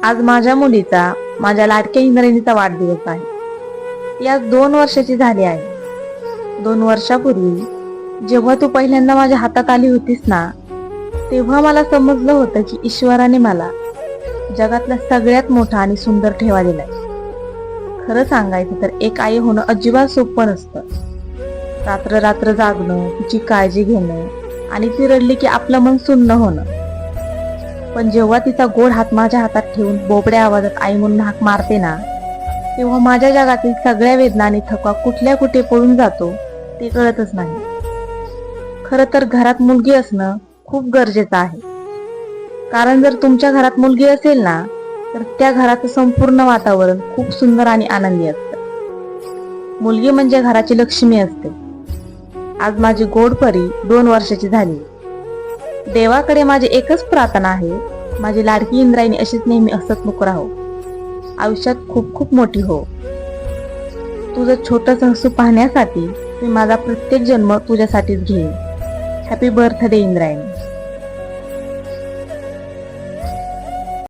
आज माझ्या मुलीचा, माझ्या लाडक्या इंद्रायणीचा वाढदिवस आहे. ती आज 2 वर्षाची झाली आहे. 2 वर्षापूर्वी जेव्हा तू पहिल्यांदा माझ्या हातात आली होतीस ना, तेव्हा मला समजलं होतं की ईश्वराने मला जगातला सगळ्यात मोठा आणि सुंदर ठेवा दिलाय. खरं सांगायचं तर एक आई होणं अजिबात सोपं नसतं. रात्र रात्र जागणं, तिची काळजी घेणं आणि ती रडली की आपलं मन सुन्न होणं. पण जेव्हा तिचा गोड हात माझ्या हातात ठेवून बोबड्या आवाजात आई म्हणून हाक मारते ना, तेव्हा माझ्या जगातील सगळ्या वेदना आणि थकवा कुठल्या कुठे पळून जातो ते कळतच नाही. खरं तर घरात मुलगी असणं खूप गरजेचं आहे. कारण जर तुमच्या घरात मुलगी असेल ना, तर त्या घराचं संपूर्ण वातावरण खूप सुंदर आणि आनंदी असतं. मुलगी म्हणजे घराची लक्ष्मी असते. आज माझी गोड परी 2 वर्षाची झाली. देवाकडे माझी एकच प्रार्थना आहे, माझी लाडकी इंद्रायणी अशीच नेहमी हसतमुख राहो, आयुष्यात खूप खूप मोठी हो. तुझं छोटंच हसू पाहण्यासाठी मी माझा प्रत्येक जन्म तुझ्यासाठीच घेईन. Happy birthday Indrayani.